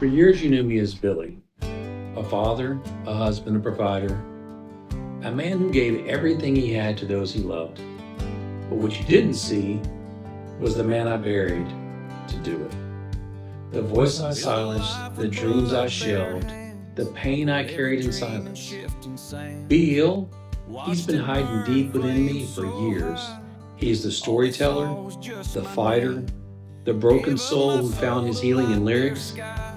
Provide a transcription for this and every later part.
For years, you knew me as Billy, a father, a husband, a provider, a man who gave everything he had to those he loved. But what you didn't see was the man I buried to do it. The voice I silenced, the dreams I shelved, the pain I carried in silence. Be ill? He's been hiding deep within me for years. He's the storyteller, the fighter, the broken soul who found his healing in lyrics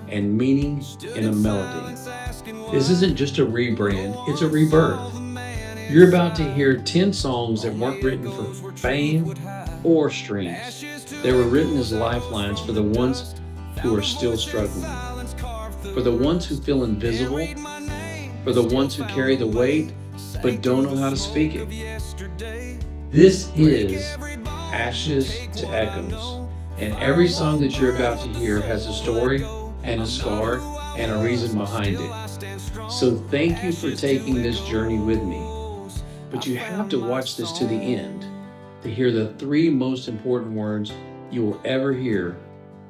and meaning in a melody. This isn't just a rebrand, it's a rebirth. You're about to hear 10 songs that weren't written for fame or streams. They were written as lifelines for the ones who are still struggling, for the ones who feel invisible, for the ones who carry the weight but don't know how to speak it. This is Ashes to Echoes, and every song that you're about to hear has a story and a scar and a reason behind it. So thank you for taking this journey with me. But you have to watch this to the end to hear the 3 most important words you will ever hear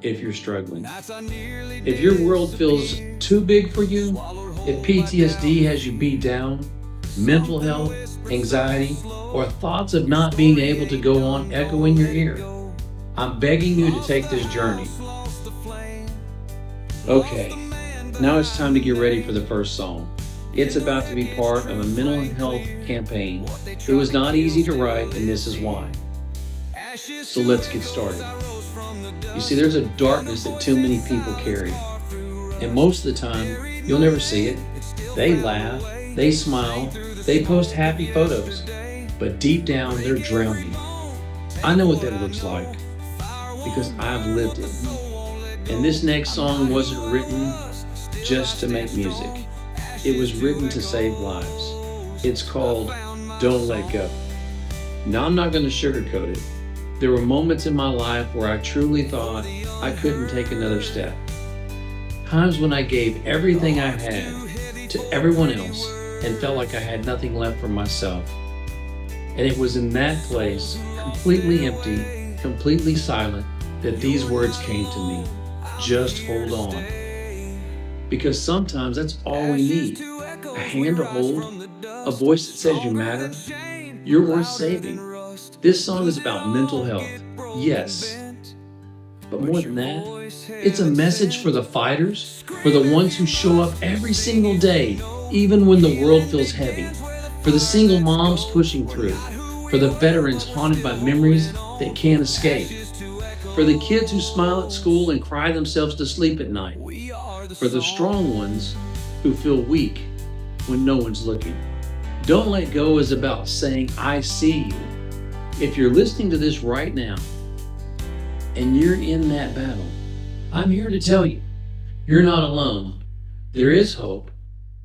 if you're struggling. If your world feels too big for you, if PTSD has you beat down, mental health, anxiety, or thoughts of not being able to go on echo in your ear, I'm begging you to take this journey. Okay, now it's time to get ready for the first song. It's about to be part of a mental health campaign. It was not easy to write, and this is why. So let's get started. You see, there's a darkness that too many people carry. And most of the time, you'll never see it. They laugh, they smile, they post happy photos. But deep down, they're drowning. I know what that looks like because I've lived it. And this next song wasn't written just to make music. It was written to save lives. It's called Don't Let Go. Now, I'm not going to sugarcoat it. There were moments in my life where I truly thought I couldn't take another step. Times when I gave everything I had to everyone else and felt like I had nothing left for myself. And it was in that place, completely empty, completely silent, that these words came to me. Just hold on. Because sometimes that's all we need. A hand to hold, a voice that says you matter. You're worth saving. This song is about mental health, yes. But more than that, it's a message for the fighters, for the ones who show up every single day, even when the world feels heavy, for the single moms pushing through, for the veterans haunted by memories that can't escape, for the kids who smile at school and cry themselves to sleep at night, for the strong ones who feel weak when no one's looking. Don't Let Go is about saying, I see you. If you're listening to this right now and you're in that battle, I'm here to tell you, you're not alone. There is hope.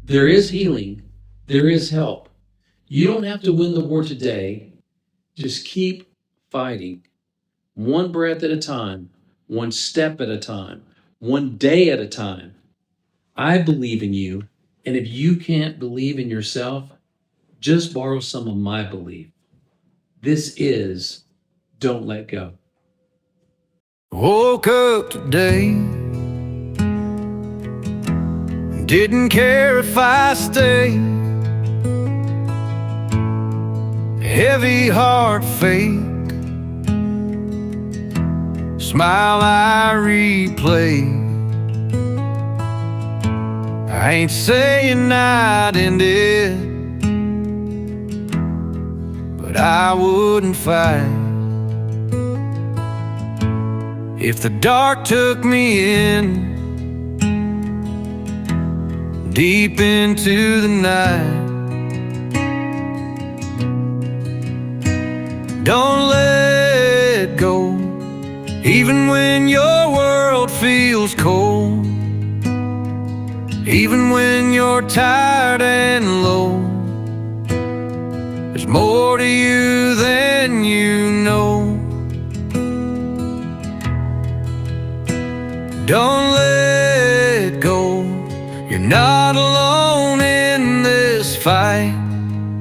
There is healing. There is help. You don't have to win the war today. Just keep fighting. One breath at a time, one step at a time, one day at a time. I believe in you, and if you can't believe in yourself, just borrow some of my belief. This is Don't Let Go. Woke up today, didn't care if I stay. Heavy heart fake, smile I replay. I ain't saying I'd end it, but I wouldn't fight if the dark took me in, deep into the night. Don't let go, even when your world feels cold, even when you're tired and low. There's more to you than you know. Don't let go. You're not alone in this fight.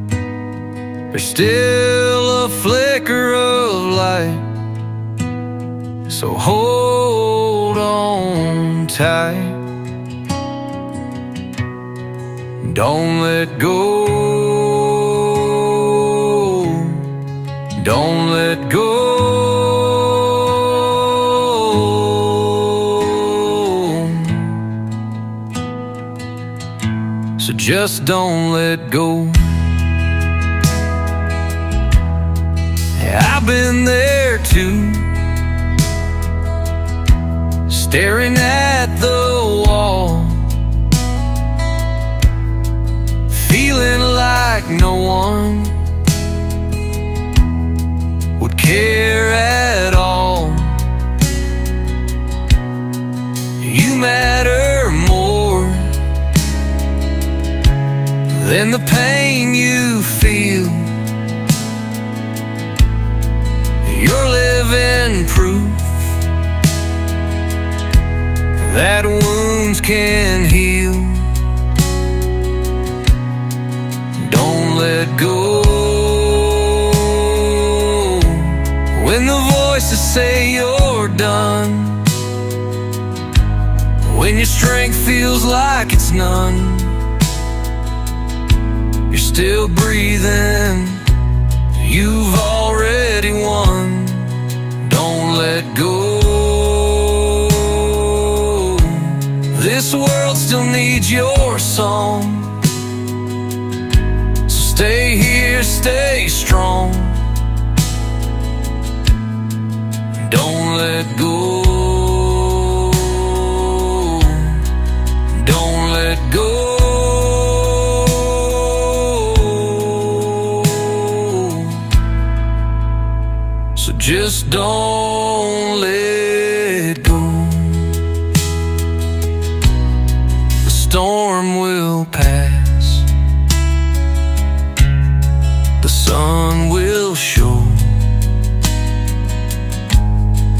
There's still a flicker of light, so hold on tight. Don't let go. Don't let go. So just don't let go. I've been there too, staring at the wall, feeling like no one would care at all. You matter more than the pain you feel. You're living proof that wounds can heal. Don't let go. When the voices say you're done, when your strength feels like it's none, you're still breathing, you've already won. Don't let go. This world still needs your song, so stay here, stay strong. Don't let go. Don't let go. So just don't let go. The storm will pass, the sun will show.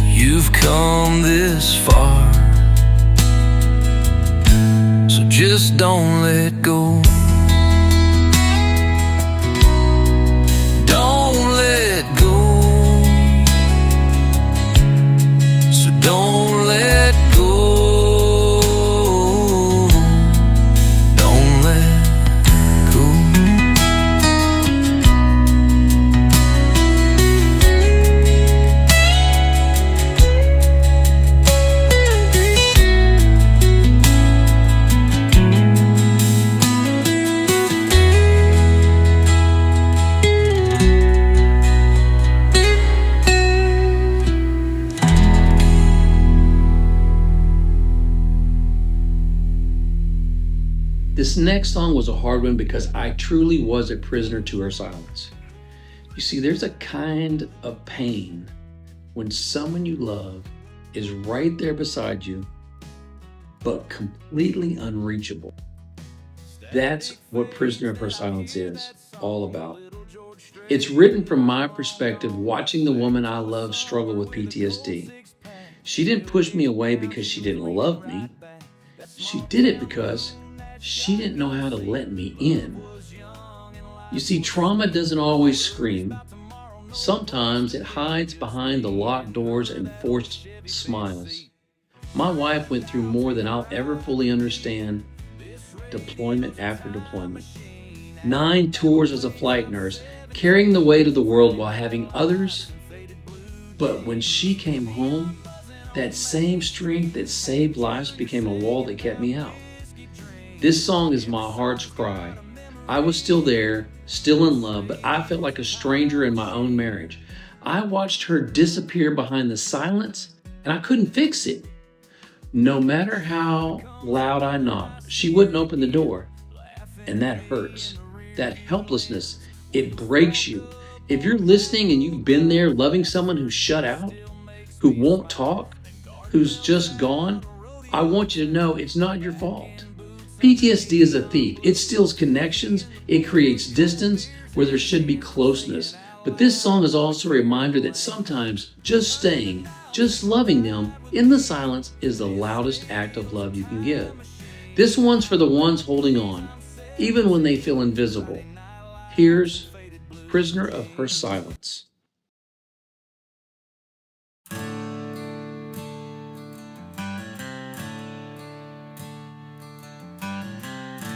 You've come this far, so just don't let go. Don't let go. So don't let go. Don't let go. This next song was a hard one because I truly was a prisoner to her silence. You see, there's a kind of pain when someone you love is right there beside you, but completely unreachable. That's what Prisoner of Her Silence is all about. It's written from my perspective, watching the woman I love struggle with PTSD. She didn't push me away because she didn't love me. She did it because she didn't know how to let me in. You see, trauma doesn't always scream. Sometimes it hides behind the locked doors and forced smiles. My wife went through more than I'll ever fully understand, deployment after deployment. 9 tours as a flight nurse, carrying the weight of the world while having others. But when she came home, that same strength that saved lives became a wall that kept me out. This song is my heart's cry. I was still there, still in love, but I felt like a stranger in my own marriage. I watched her disappear behind the silence, and I couldn't fix it. No matter how loud I knocked, she wouldn't open the door. And that hurts. That helplessness, it breaks you. If you're listening and you've been there loving someone who's shut out, who won't talk, who's just gone, I want you to know it's not your fault. PTSD is a thief. It steals connections. It creates distance where there should be closeness. But this song is also a reminder that sometimes just staying, just loving them in the silence is the loudest act of love you can give. This one's for the ones holding on, even when they feel invisible. Here's Prisoner of Her Silence.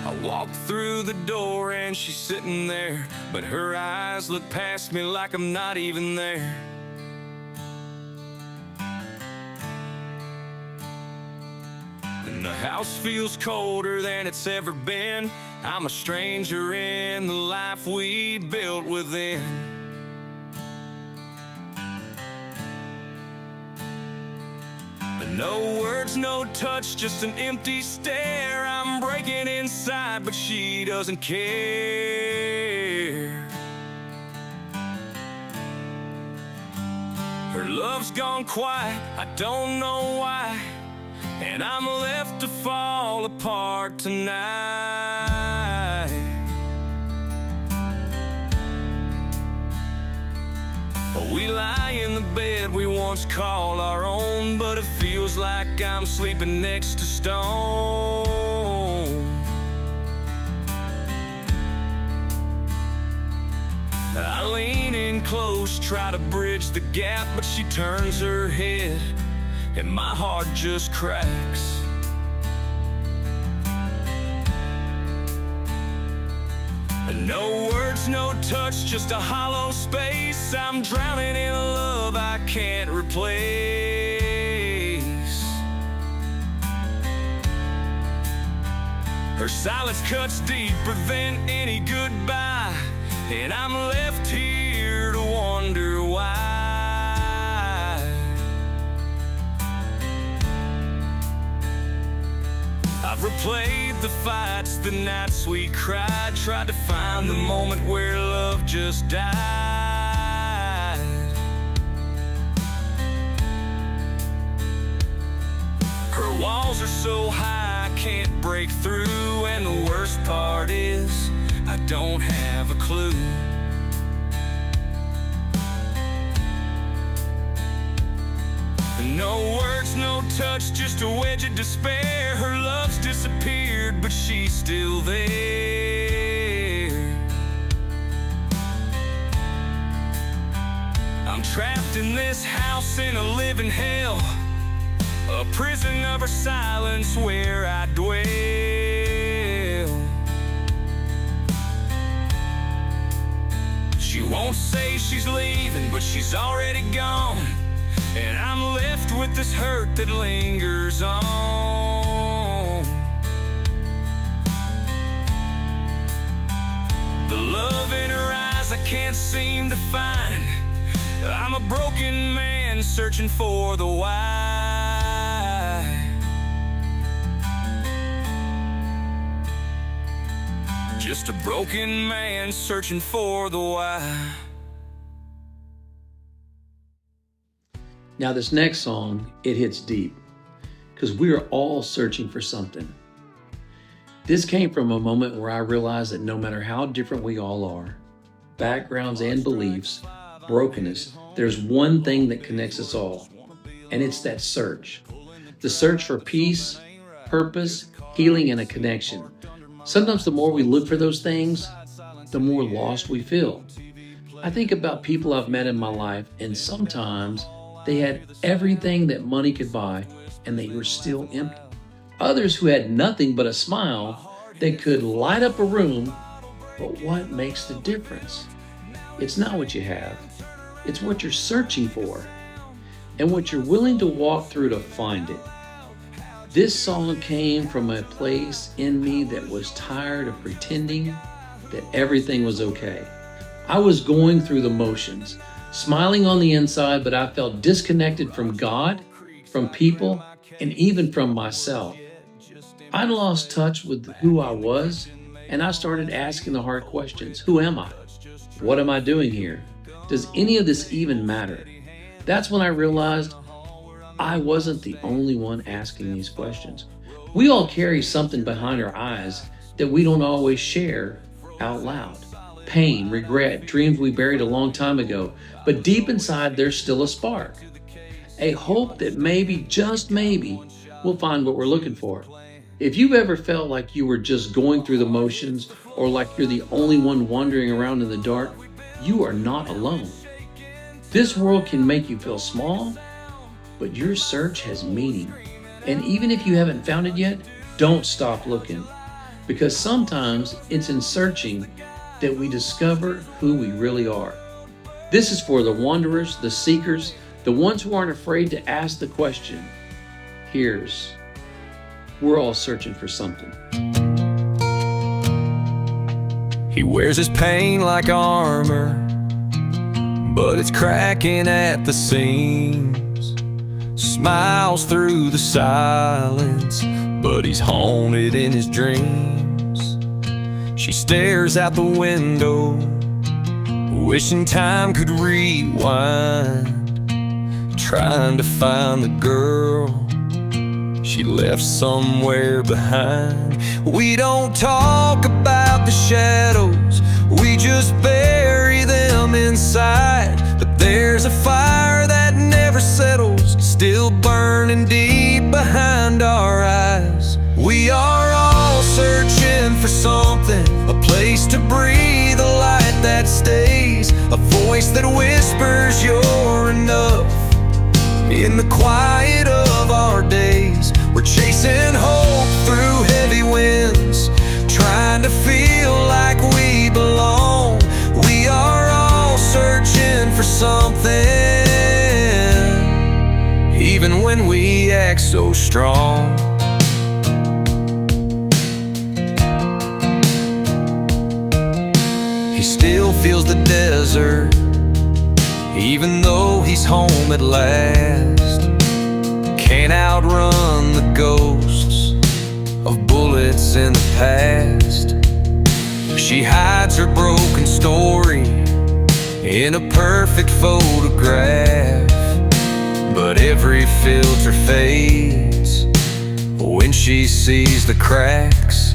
I Walk through the door and she's sitting there, but her eyes look past me like I'm not even there. And the house feels colder than it's ever been. I'm a stranger in the life we built within. No words, no touch, just an empty stare. I'm breaking inside, but she doesn't care. Her love's gone quiet, I don't know why, and I'm left to fall apart tonight. We lie in the bed we once called our own, but it feels like I'm sleeping next to stone. I lean in close, try to bridge the gap, but she turns her head and my heart just cracks. No words, no touch, just a hollow space. I'm drowning in a love I can't replace. Her silence cuts deeper than any goodbye, and I'm left here to wonder why. I've replayed the fights, the nights we cried, tried to find the moment where love just died. Her walls are so high I can't break through, and the worst part is I don't have a clue. No words, no touch, just a wedge of despair. Her love's disappeared, but she's still there. I'm trapped in this house in a living hell, a prison of her silence where I dwell. She won't say she's leaving, but she's already gone, and I'm left with this hurt that lingers on. The love in her eyes I can't seem to find. I'm a broken man searching for the why. Just a broken man searching for the why. Now this next song, it hits deep, because we are all searching for something. This came from a moment where I realized that no matter how different we all are, backgrounds and beliefs, brokenness, there's one thing that connects us all, and it's that search. The search for peace, purpose, healing, and a connection. Sometimes the more we look for those things, the more lost we feel. I think about people I've met in my life, and sometimes they had everything that money could buy, and they were still empty. Others who had nothing but a smile that could light up a room, but what makes the difference? It's not what you have, it's what you're searching for, and what you're willing to walk through to find it. This song came from a place in me that was tired of pretending that everything was okay. I was going through the motions, smiling on the inside, but I felt disconnected from God, from people, and even from myself. I lost touch with who I was, and I started asking the hard questions. Who am I? What am I doing here? Does any of this even matter? That's when I realized I wasn't the only one asking these questions. We all carry something behind our eyes that we don't always share out loud. Pain, regret, dreams we buried a long time ago, but deep inside there's still a spark. A hope that maybe, just maybe, we'll find what we're looking for. If you've ever felt like you were just going through the motions, or like you're the only one wandering around in the dark, you are not alone. This world can make you feel small, but your search has meaning. And even if you haven't found it yet, don't stop looking. Because sometimes it's in searching that we discover who we really are. This is for the wanderers, the seekers, the ones who aren't afraid to ask the question. We're all searching for something. He wears his pain like armor, but it's cracking at the seams. Smiles through the silence, but he's haunted in his dreams. She stares out the window, wishing time could rewind, trying to find the girl she left somewhere behind. We don't talk about the shadows, we just bury them inside. But there's a fire that never settles, still burning deep behind our eyes. We are all searching for something, a place to breathe, a light that stays, a voice that whispers you're enough. In the quiet of our days, we're chasing hope through heavy winds, trying to feel like we belong. We are all searching for something, even when we act so strong. He still feels the desert, even though he's home at last. Can't outrun the ghosts of bullets in the past. She hides her broken story in a perfect photograph, but every filter fades when she sees the cracks.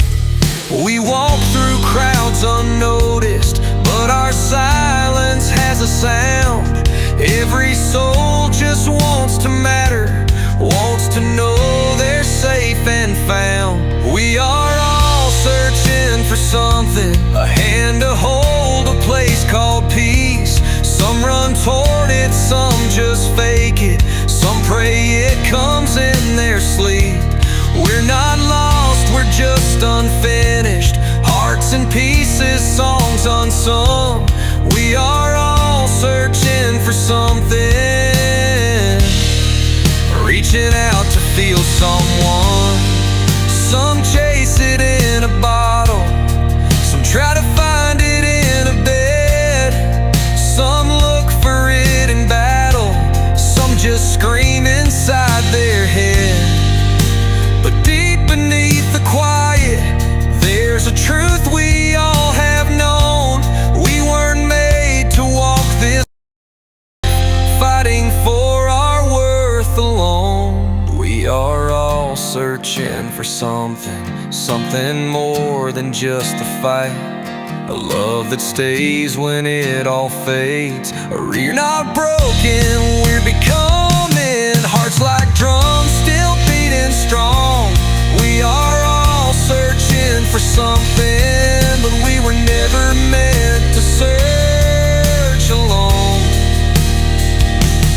We walk through crowds unnoticed, but our silence has a sound. Every soul just wants to matter, wants to know they're safe and found. We are all searching for something, a hand to hold, a place called peace. Some run toward it, some just fake it, some pray it comes in their sleep. We're not lost, we're just unfinished, hearts in pieces, songs unsung. We are all searching for something, reaching out to feel someone. Some chase it in a bottle, some try to find it in a bed, some look for it in battle, some just scream inside their head. But deep beneath the quiet, there's a truth we all have known. We weren't made to walk this, fighting for our worth alone. We are all searching for something, something more than just a fight. A love that stays when it all fades. We're not broken, we're becoming. Hearts like drums still beating strong. We are all searching for something, but we were never meant to search alone.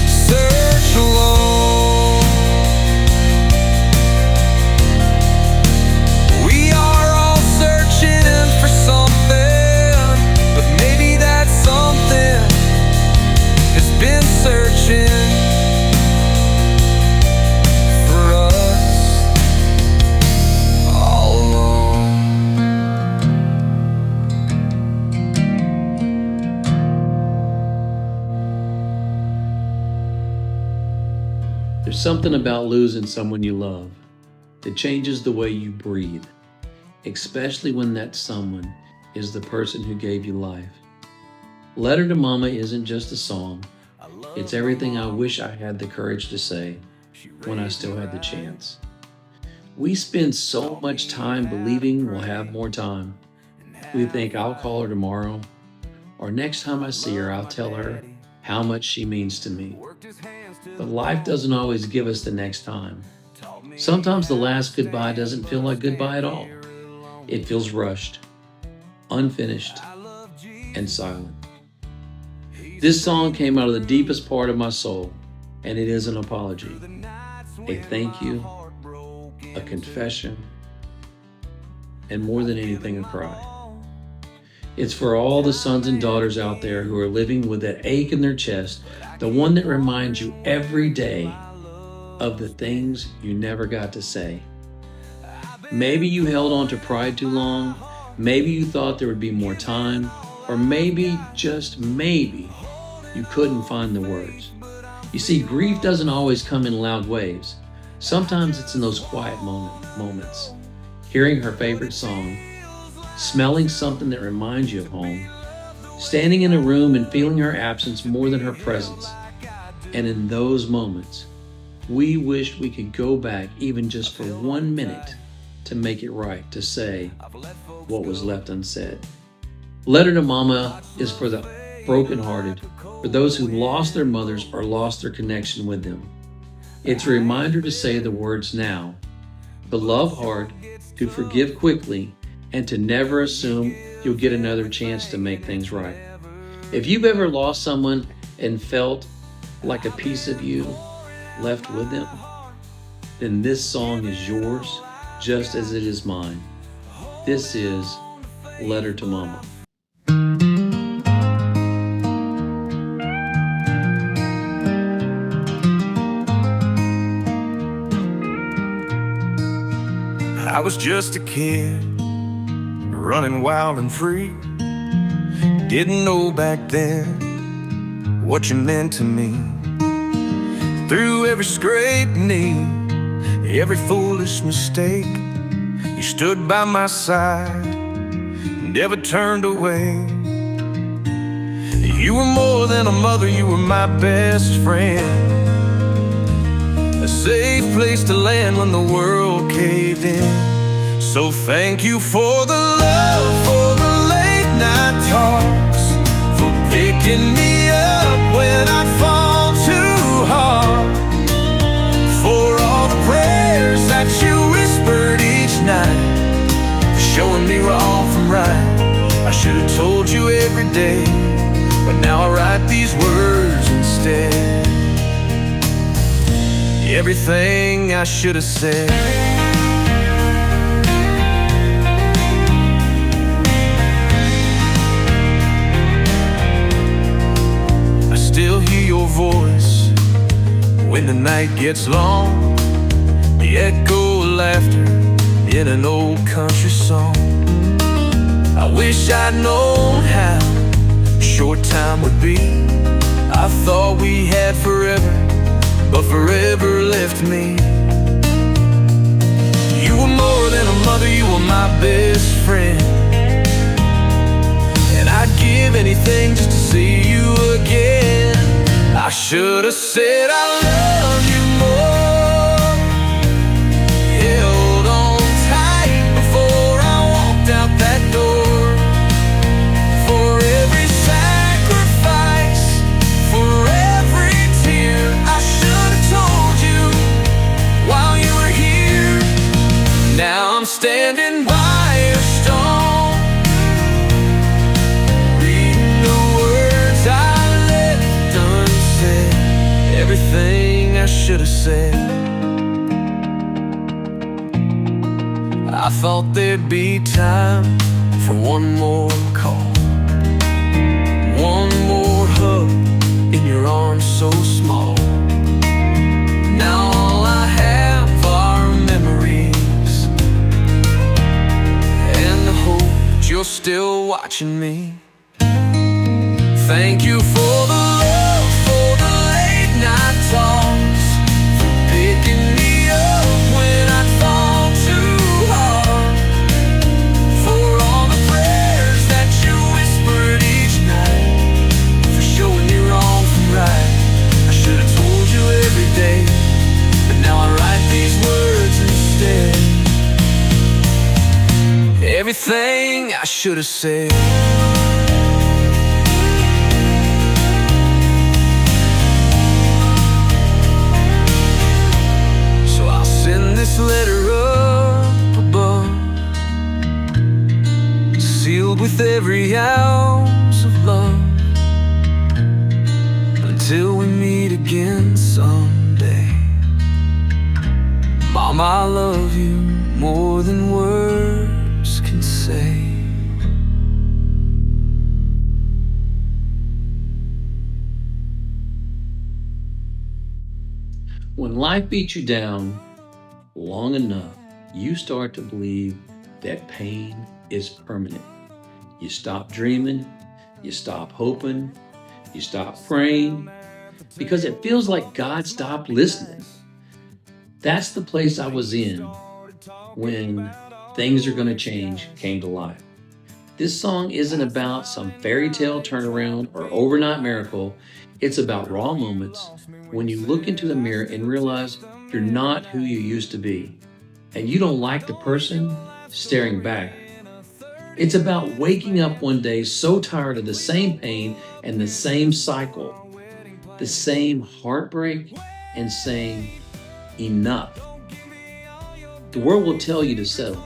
Search alone. We are all searching for something, but maybe that something has been searching for us all along. There's something about losing someone you love that changes the way you breathe, especially when that someone is the person who gave you life. Letter to Mama isn't just a song, it's everything I wish I had the courage to say when I still had the chance. We spend so much time believing we'll have more time. We think I'll call her tomorrow, or next time I see her, I'll tell her how much she means to me. But life doesn't always give us the next time. Sometimes the last goodbye doesn't feel like goodbye at all. It feels rushed, unfinished, and silent. This song came out of the deepest part of my soul, and it is an apology, a thank you, a confession, and more than anything, a cry. It's for all the sons and daughters out there who are living with that ache in their chest, the one that reminds you every day of the things you never got to say. Maybe you held on to pride too long, maybe you thought there would be more time, or maybe, just maybe, you couldn't find the words. You see, grief doesn't always come in loud waves. Sometimes it's in those quiet moments. Hearing her favorite song, smelling something that reminds you of home, standing in a room and feeling her absence more than her presence. And in those moments, we wished we could go back even just for 1 minute to make it right, to say what was left unsaid. Letter to Mama is for the brokenhearted, for those who lost their mothers or lost their connection with them. It's a reminder to say the words now, to love hard, to forgive quickly, and to never assume you'll get another chance to make things right. If you've ever lost someone and felt like a piece of you left with them, then this song is yours just as it is mine. This is Letter to Mama. I was just a kid, running wild and free. Didn't know back then what you meant to me. Through every scraped knee, every foolish mistake, you stood by my side, never turned away. You were more than a mother, you were my best friend. A safe place to land when the world caved in. So thank you for the love, for the late night talks, for picking me up when I fall too hard, for all the prayers that you whispered each night, for showing me wrong from right. I should have told you every day, but now I write these words instead. Everything I should have said. I still hear your voice when the night gets long, the echo of laughter in an old country song. I wish I'd known how short time would be. I thought we had forever, but forever left me. You were more than a mother, you were my best friend, and I'd give anything just to see you again. I should have said I love you more, held on tight before I walked out that door. For every sacrifice, for every tear, I should have told you while you were here. Now I'm standing by your stone, reading the words I left unsaid. Everything I should have said. I thought there'd be time for one more call, one more hug in your arms so small. Now all I have are memories and the hope that you're still watching me. Thank you for the love, for the late night talks, for picking me up when I fall too hard, for all the prayers that you whispered each night, for showing me wrong from right. I should have told you every day, but now I write these words instead. Everything I should have said. So I'll send this letter up above, sealed with every ounce of love, until we meet again someday. Mom, I love you more than words say. When life beats you down long enough, you start to believe that pain is permanent. You stop dreaming, you stop hoping, you stop praying, because it feels like God stopped listening. That's the place I was in when Things Are Gonna Change came to life. This song isn't about some fairy tale turnaround or overnight miracle. It's about raw moments when you look into the mirror and realize you're not who you used to be, and you don't like the person staring back. It's about waking up one day so tired of the same pain and the same cycle, the same heartbreak, and saying, enough. The world will tell you to settle.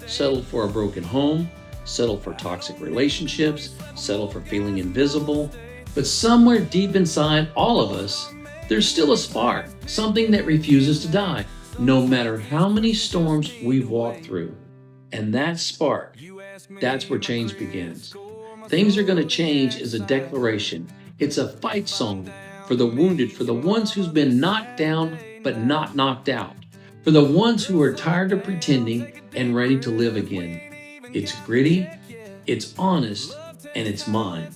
Settle for a broken home, settle for toxic relationships, settle for feeling invisible. But somewhere deep inside all of us, there's still a spark, something that refuses to die, no matter how many storms we've walked through. And that spark, that's where change begins. Things Are Gonna Change is a declaration. It's a fight song for the wounded, for the ones who's been knocked down but not knocked out, for the ones who are tired of pretending and ready to live again. It's gritty, it's honest, and it's mine.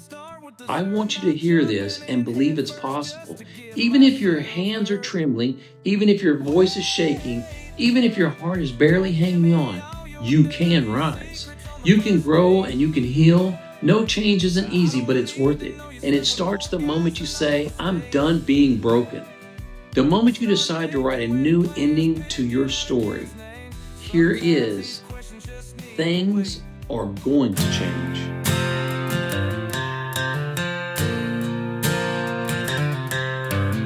I want you to hear this and believe it's possible. Even if your hands are trembling, even if your voice is shaking, even if your heart is barely hanging on, you can rise. You can grow and you can heal. No change isn't easy, but it's worth it. And it starts the moment you say, I'm done being broken. The moment you decide to write a new ending to your story. Here is, things are going to change.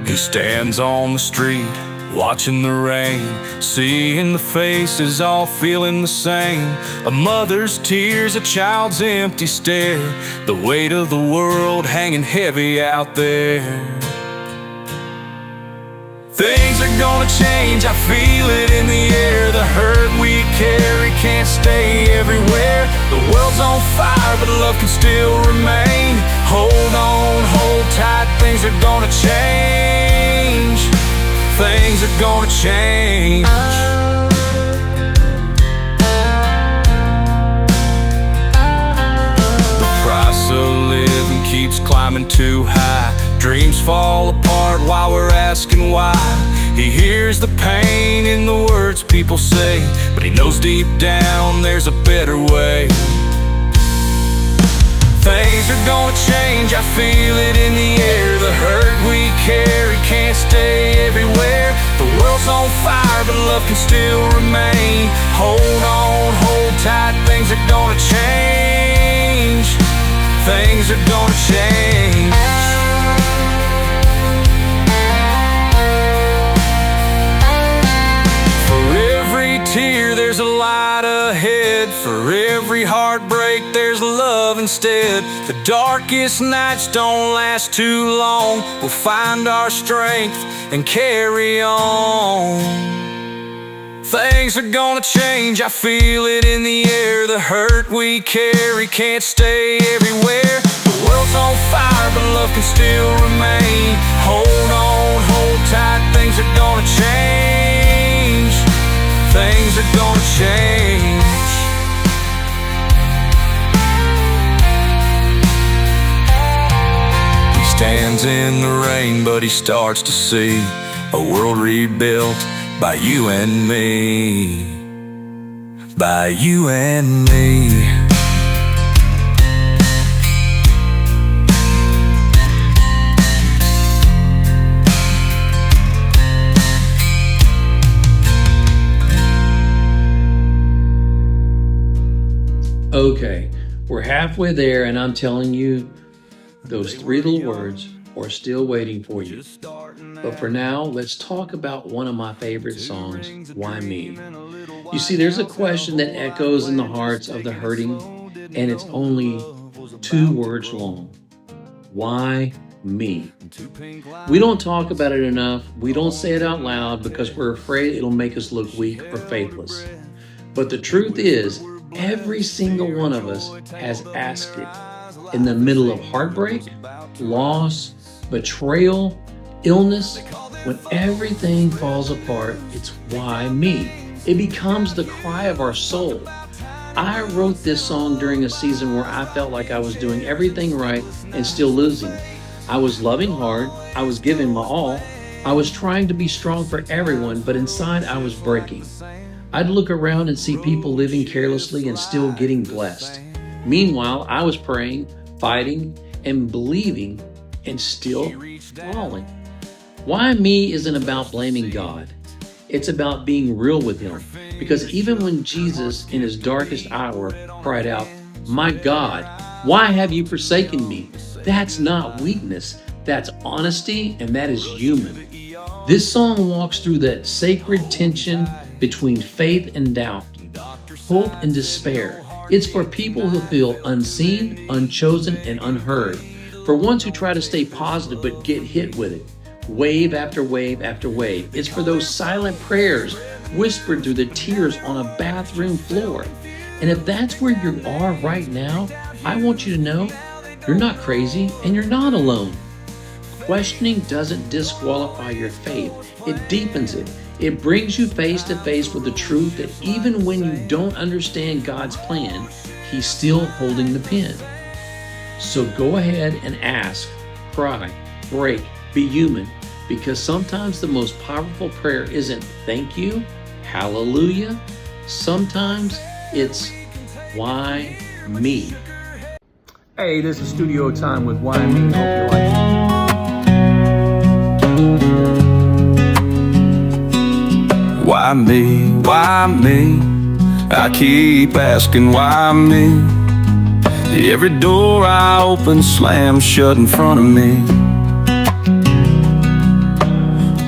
He stands on the street, watching the rain, seeing the faces all feeling the same. A mother's tears, a child's empty stare, the weight of the world hanging heavy out there. Things are gonna change, I feel it in the air. The hurt we carry can't stay everywhere. The world's on fire, but love can still remain. Hold on, hold tight, things are gonna change. Things are gonna change. The price of living keeps climbing too high. Dreams fall apart while we're asking why. He hears the pain in the words people say, but he knows deep down there's a better way. Things are gonna change, I feel it in the air. The hurt we carry can't stay everywhere. The world's on fire, but love can still remain. Hold on, hold tight, things are gonna change. Things are gonna change. Tear, there's a light ahead. For every heartbreak, there's love instead. The darkest nights don't last too long. We'll find our strength and carry on. Things are gonna change, I feel it in the air. The hurt we carry can't stay everywhere. The world's on fire, but love can still remain. Hold on, hold tight, things are gonna change. Things are gonna change. He stands in the rain, but he starts to see a world rebuilt by you and me. By you and me. Okay, we're halfway there, and I'm telling you, those three little words are still waiting for you. But for now, let's talk about one of my favorite songs, Why Me? You see, there's a question that echoes in the hearts of the hurting, and it's only 2 words long. Why me? We don't talk about it enough. We don't say it out loud because we're afraid it'll make us look weak or faithless. But the truth is, Every single one of us has asked it. In the middle of heartbreak, loss, betrayal, illness, when everything falls apart, it's why me? It becomes the cry of our soul. I wrote this song during a season where I felt like I was doing everything right and still losing. I was loving hard, I was giving my all, I was trying to be strong for everyone, but inside I was breaking. I'd look around and see people living carelessly and still getting blessed. Meanwhile, I was praying, fighting, and believing, and still falling. Why me isn't about blaming God. It's about being real with Him. Because even when Jesus, in His darkest hour, cried out, "My God, why have you forsaken me?" That's not weakness. That's honesty, and that is human. This song walks through that sacred tension between faith and doubt, hope and despair. It's for people who feel unseen, unchosen, and unheard. For ones who try to stay positive but get hit with it, wave after wave after wave. It's for those silent prayers whispered through the tears on a bathroom floor. And if that's where you are right now, I want you to know you're not crazy and you're not alone. Questioning doesn't disqualify your faith, it deepens it. It brings you face to face with the truth that even when you don't understand God's plan, He's still holding the pen. So go ahead and ask, cry, break, be human, because sometimes the most powerful prayer isn't thank you, hallelujah. Sometimes it's why me? Hey, this is Studio Time with Why Me. Hope you like it. Why me? Why me? I keep asking why me? Every door I open slams shut in front of me.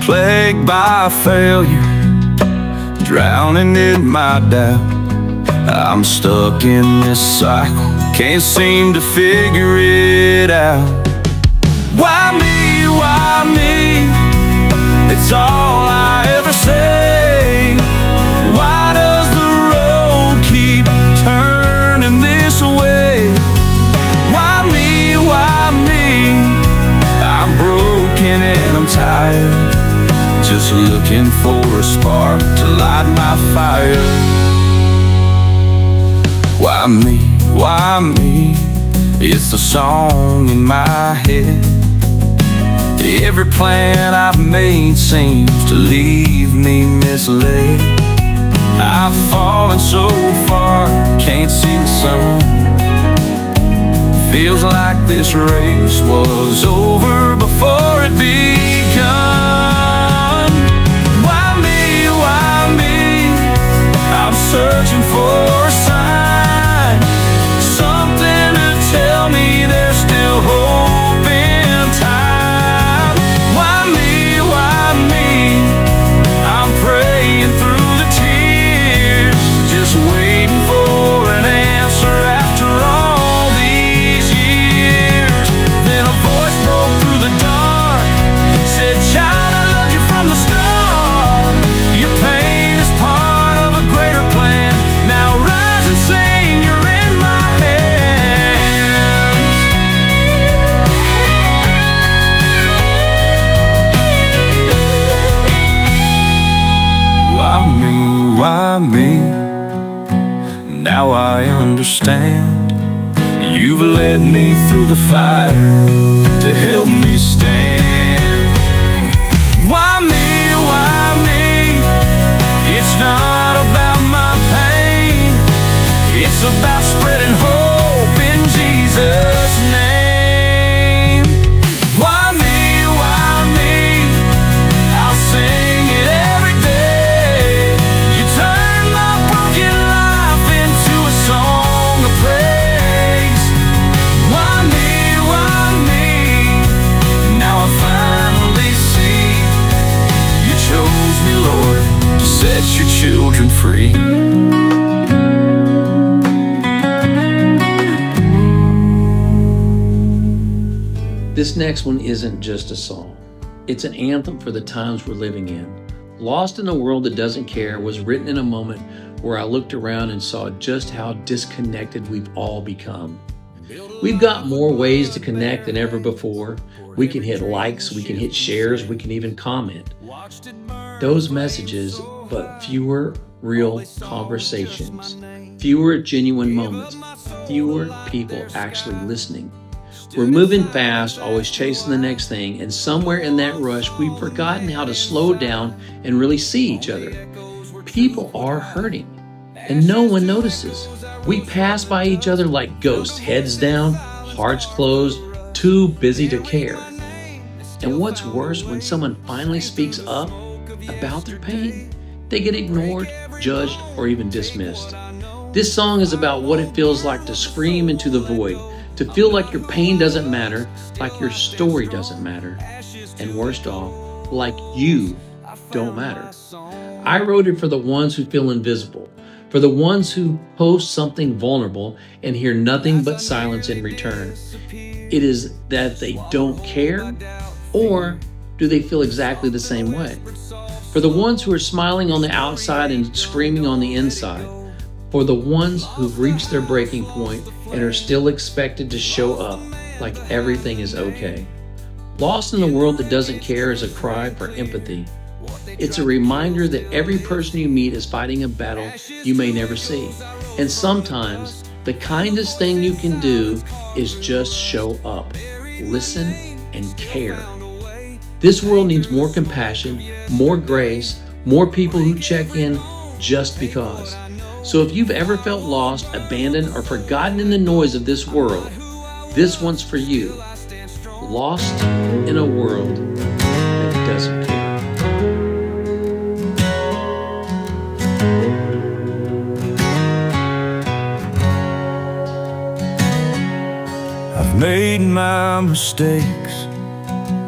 Plagued by failure, drowning in my doubt. I'm stuck in this cycle, can't seem to figure it out. Why me? Why me? It's all I ever say. Why does the road keep turning this way? Why me? Why me? I'm broken and I'm tired, just looking for a spark to light my fire. Why me? Why me? It's the song in my head. Every plan I've made seems to leave me misled. I've fallen so far, can't see the sun. Feels like this race was over before it begun. Why me? Why me? I'm searching for a sign, something to tell me there's still hope in time. Why me? Why me? I'm praying through the tears, just waiting for an answer after all these years. Then a voice broke through the dark, said, "Child, I loved you from the start. Your pain is part of a greater plan. Now rise and sing, you're in my hands." Why me? Why me? Now I understand. You've led me through the fire to help me stand. Why me? Why me? It's not about my pain, it's about spreading hope in Jesus' name. Why me? Why me? I'll sing it every day. You turn my broken life into a song of praise. Why me? Why me? Now I finally see you chose me, Lord, to set your children free. This next one isn't just a song. It's an anthem for the times we're living in. Lost in a World That Doesn't Care was written in a moment where I looked around and saw just how disconnected we've all become. We've got more ways to connect than ever before. We can hit likes, we can hit shares, we can even comment. Those messages, but fewer real conversations, fewer genuine moments, fewer people actually listening. We're moving fast, always chasing the next thing, and somewhere in that rush, we've forgotten how to slow down and really see each other. People are hurting, and no one notices. We pass by each other like ghosts, heads down, hearts closed, too busy to care. And what's worse, when someone finally speaks up about their pain, they get ignored, judged, or even dismissed. This song is about what it feels like to scream into the void, to feel like your pain doesn't matter, like your story doesn't matter, and worst off, like you don't matter. I wrote it for the ones who feel invisible, for the ones who post something vulnerable and hear nothing but silence in return. It is that they don't care, or do they feel exactly the same way? For the ones who are smiling on the outside and screaming on the inside, for the ones who've reached their breaking point and are still expected to show up like everything is okay. Lost in a world that doesn't care is a cry for empathy. It's a reminder that every person you meet is fighting a battle you may never see. And sometimes the kindest thing you can do is just show up, listen, and care. This world needs more compassion, more grace, more people who check in just because. So if you've ever felt lost, abandoned, or forgotten in the noise of this world, this one's for you. Lost in a world that doesn't care. I've made my mistakes,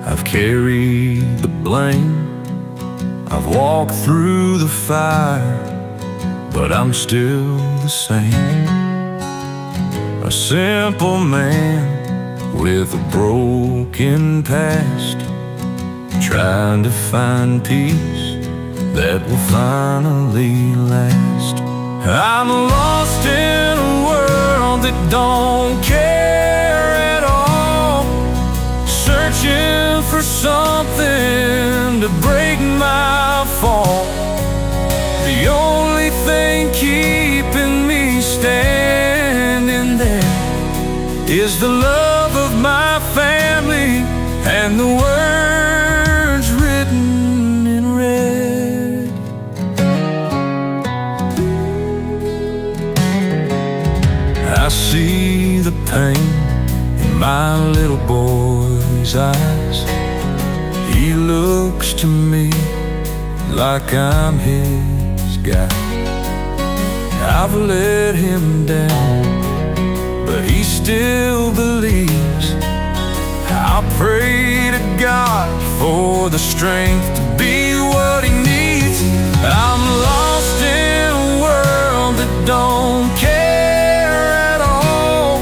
I've carried the blame, I've walked through the fire, but I'm still the same. A simple man with a broken past, trying to find peace that will finally last. I'm lost in a world that don't care at all, searching for something to break my fall. The only thing keeping me standing there is the love of my family and the words written in red. I see the pain in my little boy's eyes. He looks to me like I'm his guy. I've let him down, but he still believes. I pray to God for the strength to be what he needs. I'm lost in a world that don't care at all,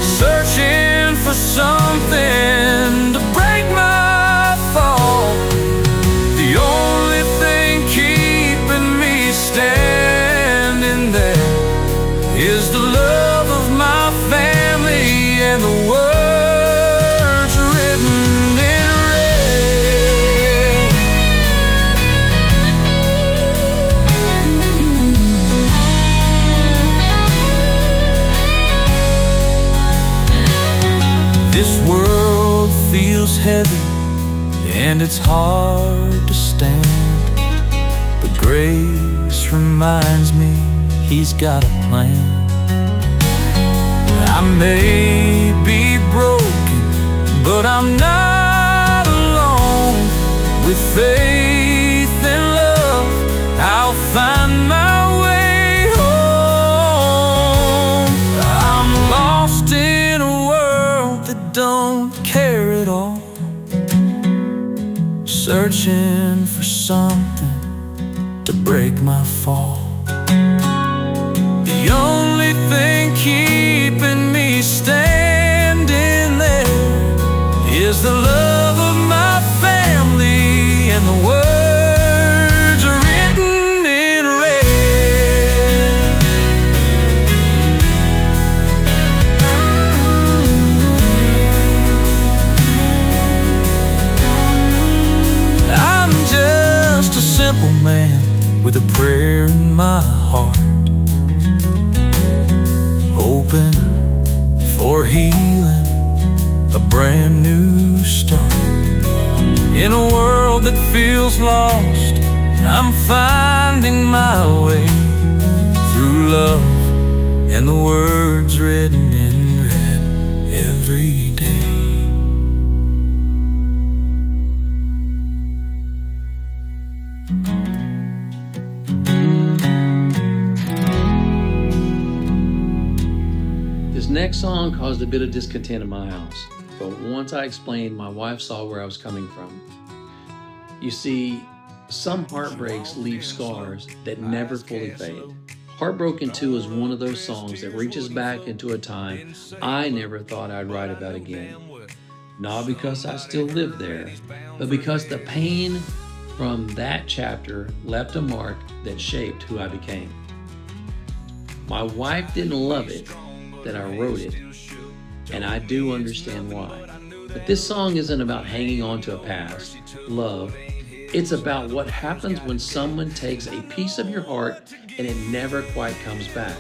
searching for something to break my fall. The only thing keeping me standing there is the love of my family and the words written in red. This world feels heavy and it's hard to stand, but grace reminds me he's got a plan. I may be broken, but I'm not alone. With faith and love, I'll find my way home. I'm lost in a world that don't care at all, searching for something to break my fall. The only thing keeping me standing there is the love of my family and the words written in red. with a prayer in my heart, hoping for healing, a brand new start. In a world that feels lost, I'm finding my way through love and the words written in red every day. This next song caused a bit of discontent in my house, but once I explained, my wife saw where I was coming from. You see, some heartbreaks leave scars that never fully fade. Heartbroken 2 is one of those songs that reaches back into a time I never thought I'd write about again. Not because I still live there, but because the pain from that chapter left a mark that shaped who I became. My wife didn't love it that I wrote it, and I do understand why. But this song isn't about hanging on to a past love. It's about what happens when someone takes a piece of your heart and it never quite comes back.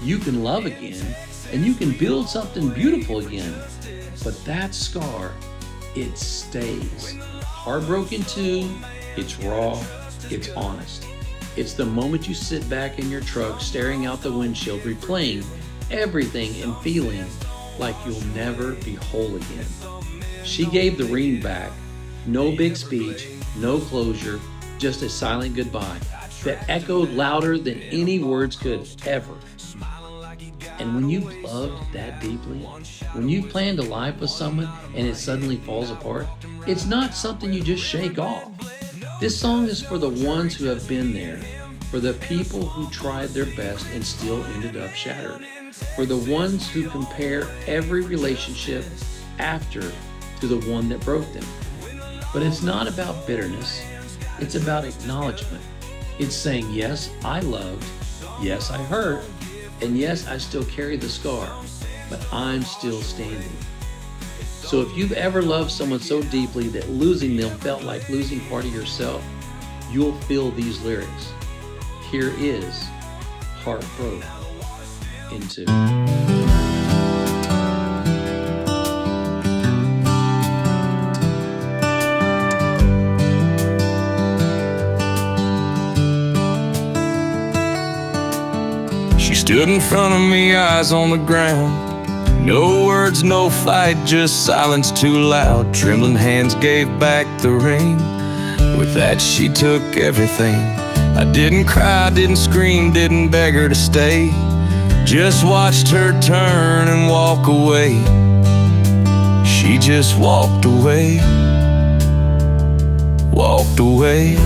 You can love again, and you can build something beautiful again, but that scar, it stays. Heartbroken 2, it's raw, it's honest. It's the moment you sit back in your truck staring out the windshield, replaying everything and feeling like you'll never be whole again. She gave the ring back. No big speech, no closure, just a silent goodbye that echoed louder than any words could ever. And when you loved that deeply, when you planned a life with someone and it suddenly falls apart, it's not something you just shake off. This song is for the ones who have been there, for the people who tried their best and still ended up shattered, for the ones who compare every relationship after to the one that broke them. But it's not about bitterness, it's about acknowledgement. It's saying, yes, I loved, yes, I hurt, and yes, I still carry the scar, but I'm still standing. So if you've ever loved someone so deeply that losing them felt like losing part of yourself, you'll feel these lyrics. Here is Heartbroken in 2. She stood in front of me, eyes on the ground. No words, no fight, just silence too loud. Trembling hands gave back the ring. With that she took everything. I didn't cry, didn't scream, didn't beg her to stay. Just watched her turn and walk away. She just walked away. Walked away.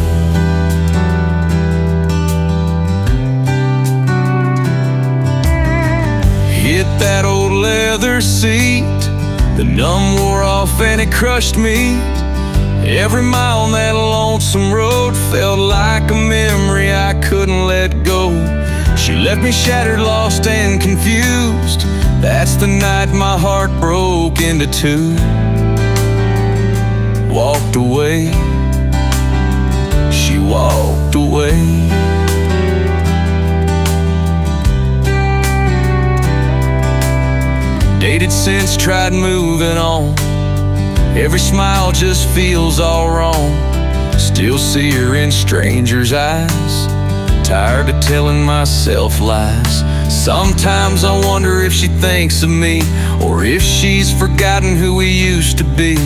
Hit that old leather seat. The numb wore off and it crushed me. Every mile on that lonesome road felt like a memory I couldn't let go. She left me shattered, lost and confused. That's the night my heart broke into 2. Walked away. She walked away. Dated since, tried moving on. Every smile just feels all wrong. Still see her in strangers' eyes. Tired of telling myself lies. Sometimes I wonder if she thinks of me, or if she's forgotten who we used to be.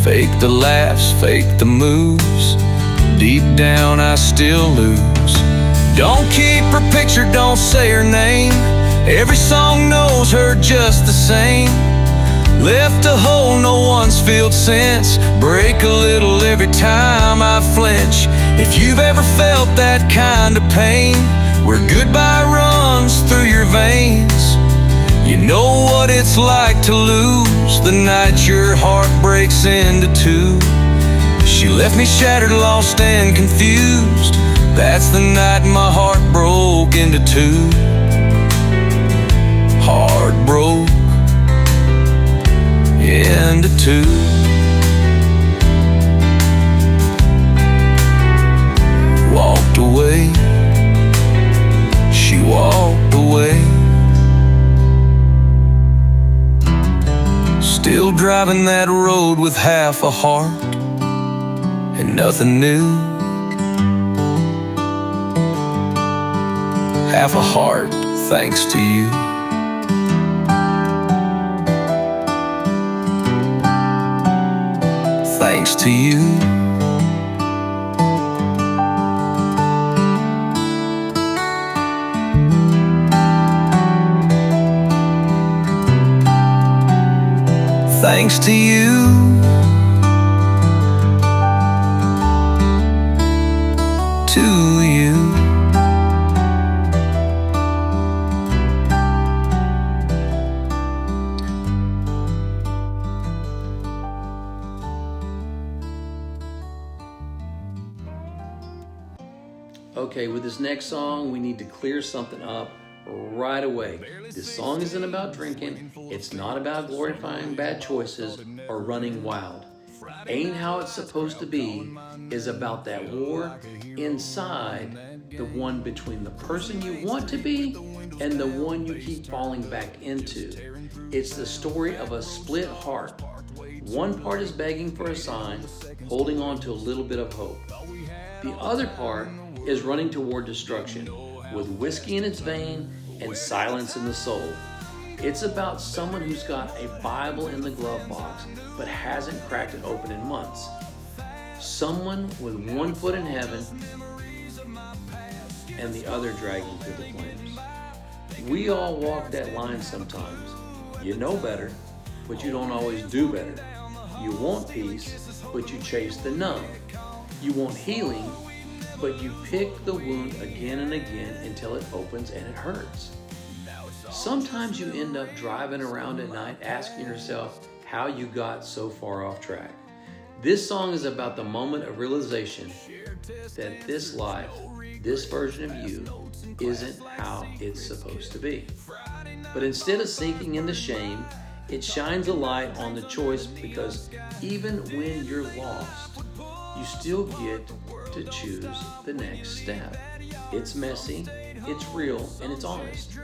Fake the laughs, fake the moves. Deep down I still lose. Don't keep her picture, don't say her name. Every song knows her just the same. Left a hole no one's filled since. Break a little every time I flinch. If you've ever felt that kind of pain, where goodbye runs through your veins, you know what it's like to lose the night your heart breaks into 2. She left me shattered, lost and confused. That's the night my heart broke into 2. Heart broke into 2. Walked away. driving that road with half a heart and nothing new. Half a heart thanks to you. Thanks to you. Thanks to you. To you. Okay, with this next song, we need to clear something up right away. This song isn't about drinking. It's not about glorifying bad choices or running wild. Ain't How It's Supposed to Be is about that war inside the one between the person you want to be and the one you keep falling back into. It's the story of a split heart. One part is begging for a sign, holding on to a little bit of hope. The other part is running toward destruction, with whiskey in its vein and silence in the soul. It's about someone who's got a Bible in the glove box but hasn't cracked it open in months. Someone with one foot in heaven and the other dragging through the flames. We all walk that line sometimes. You know better, but you don't always do better. You want peace, but you chase the numb. You want healing, but you pick the wound again and again until it opens and it hurts. Sometimes you end up driving around at night asking yourself how you got so far off track. This song is about the moment of realization that this life, this version of you, isn't how it's supposed to be. But instead of sinking into shame, it shines a light on the choice, because even when you're lost, you still get to choose the next step. It's messy, it's real, and it's honest.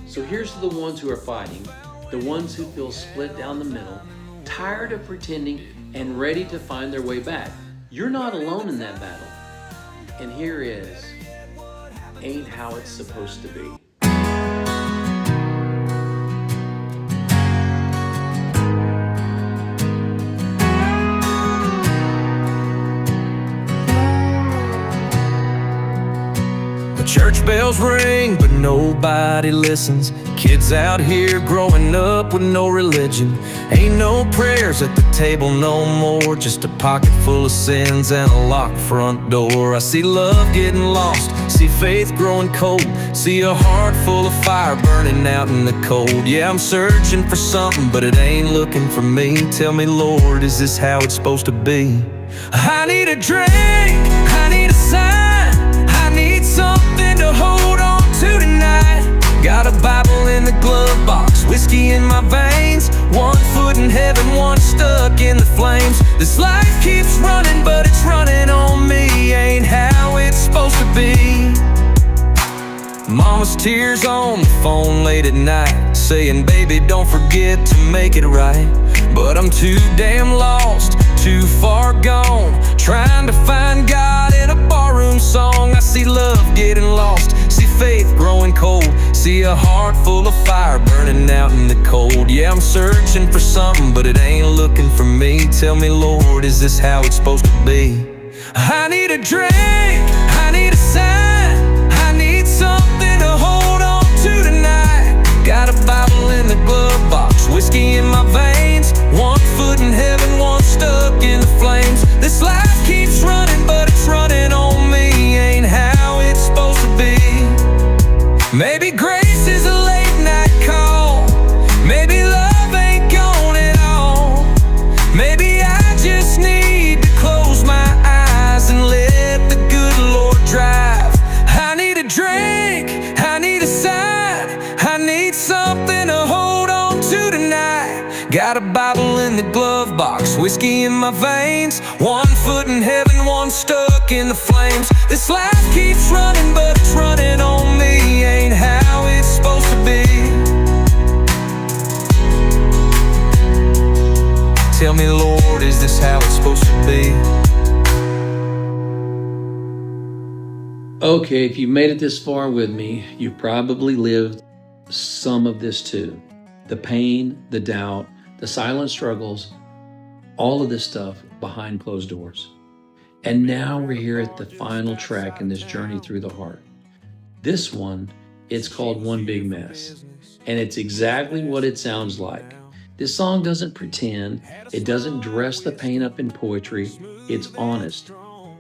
So here's to the ones who are fighting, the ones who feel split down the middle, tired of pretending and ready to find their way back. You're not alone in that battle. And here is Ain't How It's Supposed to Be. Church bells ring, but nobody listens. Kids out here growing up with no religion. Ain't no prayers at the table no more, just a pocket full of sins and a locked front door. I see love getting lost, see faith growing cold, see a heart full of fire burning out in the cold. Yeah, I'm searching for something, but it ain't looking for me. Tell me, Lord, is this how it's supposed to be? I need a drink, I need a sign, I need something to hold on to tonight. Got a Bible in the glove box, whiskey in my veins, one foot in heaven, one stuck in the flames. This life keeps running, but it's running on me. Ain't how it's supposed to be. Mama's tears on the phone late at night, saying, baby, don't forget to make it right. But I'm too damn lost, too far gone, trying to find God in a barroom song. I see love getting lost, see faith growing cold, see a heart full of fire burning out in the cold. Yeah, I'm searching for something, but it ain't looking for me. Tell me, Lord, is this how it's supposed to be? I need a drink, I need a sign, I need something to hold on to tonight. Got a Bible in the glove box, whiskey in my veins, one foot in heaven, one stuck in the flames. This life keeps running, but it's running on me. Ain't how it's supposed to be. Maybe grace is a late night call, maybe love ain't gone at all. Maybe I just need to close my eyes and let the good Lord drive. I need a drink, I need a sign, I need something to hold on to tonight. Got a Bible in the glove box, whiskey in my veins, one foot in heaven, one stuck in the flames. This life keeps running, but it's running on me. Ain't how it's supposed to be. Tell me, Lord, is this how it's supposed to be? Okay, if you've made it this far with me, you've probably lived some of this too. The pain, the doubt, the silent struggles, all of this stuff behind closed doors. And now we're here at the final track in this journey through the heart. This one, it's called One Big Mess. And it's exactly what it sounds like. This song doesn't pretend, it doesn't dress the pain up in poetry. It's honest,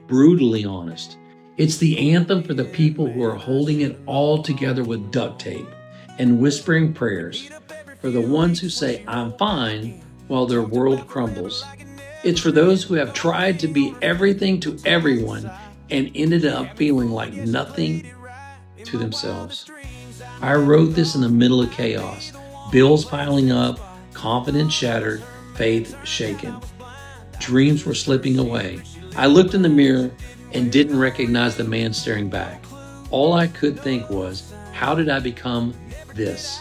brutally honest. It's the anthem for the people who are holding it all together with duct tape and whispering prayers, for the ones who say, I'm fine, while their world crumbles. It's for those who have tried to be everything to everyone and ended up feeling like nothing to themselves. I wrote this in the middle of chaos, bills piling up, confidence shattered, faith shaken. Dreams were slipping away. I looked in the mirror and didn't recognize the man staring back. All I could think was, how did I become this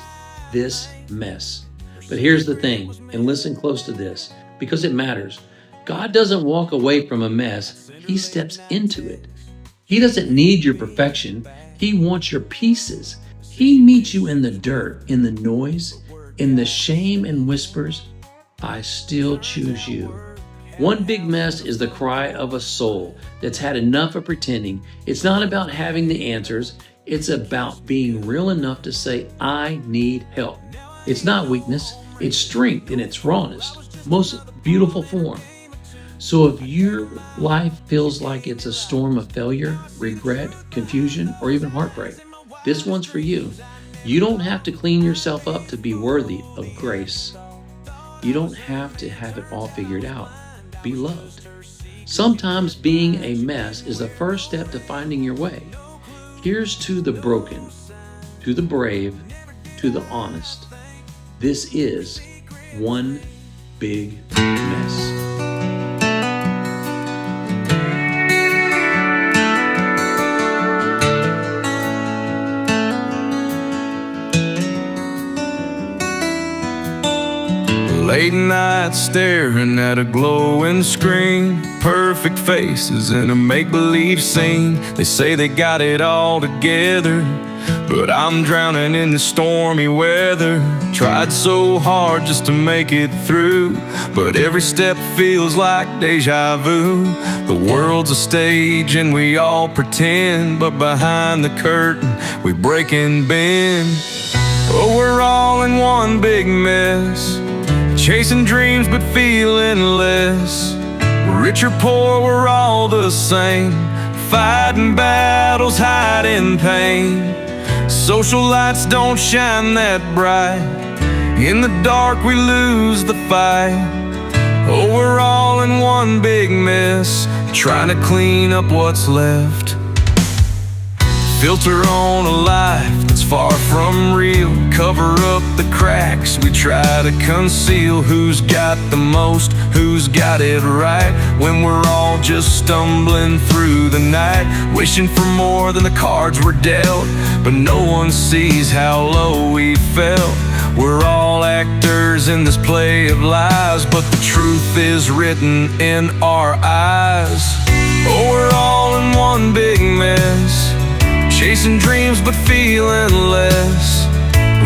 mess? But here's the thing, and listen close to this, because it matters. God doesn't walk away from a mess, He steps into it. He doesn't need your perfection, He wants your pieces. He meets you in the dirt, in the noise, in the shame and whispers, I still choose you. One big mess is the cry of a soul that's had enough of pretending. It's not about having the answers, it's about being real enough to say, I need help. It's not weakness, it's strength in its rawest, most beautiful form. So if your life feels like it's a storm of failure, regret, confusion, or even heartbreak, this one's for you. You don't have to clean yourself up to be worthy of grace. You don't have to have it all figured out. Be loved. Sometimes being a mess is the first step to finding your way. Here's to the broken, to the brave, to the honest. This is One Big Mess. Late night staring at a glowing screen, perfect faces in a make-believe scene. They say they got it all together, but I'm drowning in the stormy weather. Tried so hard just to make it through, but every step feels like deja vu. The world's a stage and we all pretend, but behind the curtain we break and bend. Oh, we're all in one big mess, chasing dreams but feeling less. Rich or poor, we're all the same, fighting battles, hiding pain. Social lights don't shine that bright, in the dark we lose the fight. Oh, we're all in one big mess, trying to clean up what's left. Filter on a life that's far from real, cover up the cracks we try to conceal. Who's got the most, who's got it right, when we're all just stumbling through the night, wishing for more than the cards were dealt, but no one sees how low we felt. We're all actors in this play of lies, but the truth is written in our eyes. Oh, we're all in one big mess, chasing dreams but feeling less.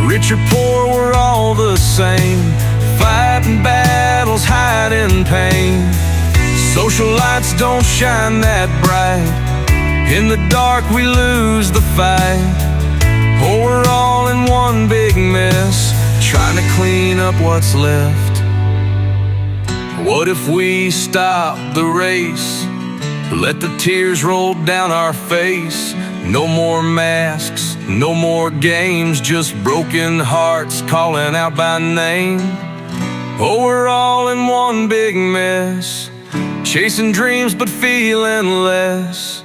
Rich or poor, we're all the same, fighting battles, hiding pain. Social lights don't shine that bright, in the dark we lose the fight. Oh, we're all in one big mess, trying to clean up what's left. What if we stop the race, let the tears roll down our face? No more masks, no more games, just broken hearts calling out by name. Oh, we're all in one big mess, chasing dreams but feeling less.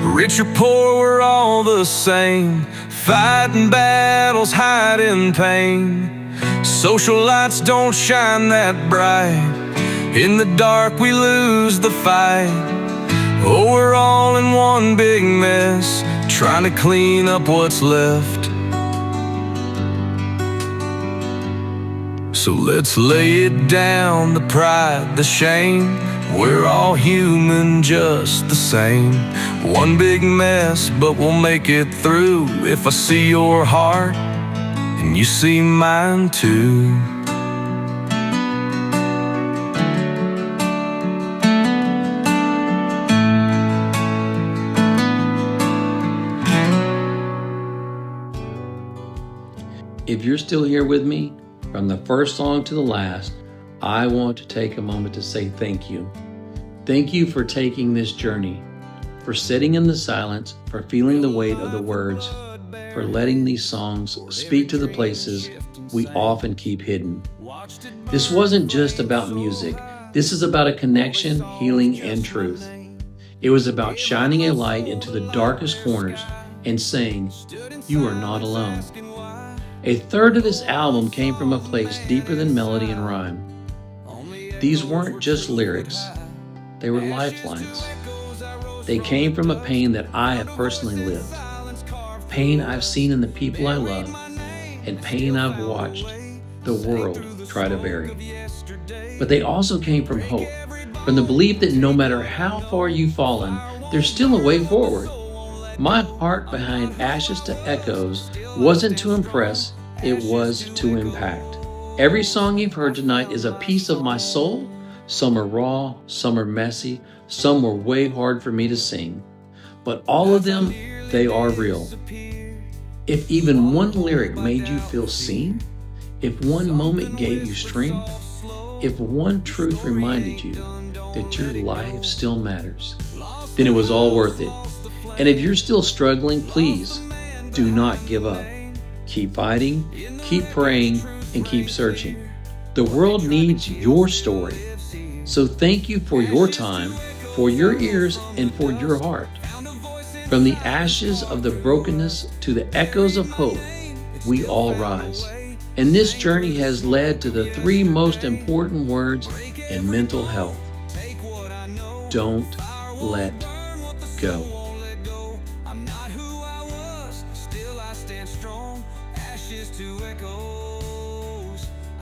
Rich or poor, we're all the same, fighting battles, hiding pain. Social lights don't shine that bright, in the dark we lose the fight. Oh, we're all in one big mess, trying to clean up what's left. So let's lay it down, the pride, the shame. We're all human, just the same. One big mess, but we'll make it through. If I see your heart, and you see mine too. If you're still here with me, from the first song to the last, I want to take a moment to say thank you. Thank you for taking this journey, for sitting in the silence, for feeling the weight of the words, for letting these songs speak to the places we often keep hidden. This wasn't just about music. This is about a connection, healing, and truth. It was about shining a light into the darkest corners and saying, "You are not alone." A third of this album came from a place deeper than melody and rhyme. These weren't just lyrics, they were lifelines. They came from a pain that I have personally lived, pain I've seen in the people I love, and pain I've watched the world try to bury. But they also came from hope, from the belief that no matter how far you've fallen, there's still a way forward. My heart behind Ashes to Echoes wasn't to impress, it was to impact. Every song you've heard tonight is a piece of my soul. Some are raw, some are messy, some were way hard for me to sing. But all of them, they are real. If even one lyric made you feel seen, if one moment gave you strength, if one truth reminded you that your life still matters, then it was all worth it. And if you're still struggling, please do not give up. Keep fighting, keep praying, and keep searching. The world needs your story. So thank you for your time, for your ears, and for your heart. From the ashes of the brokenness to the echoes of hope, we all rise. And this journey has led to the 3 most important words in mental health. Don't let go.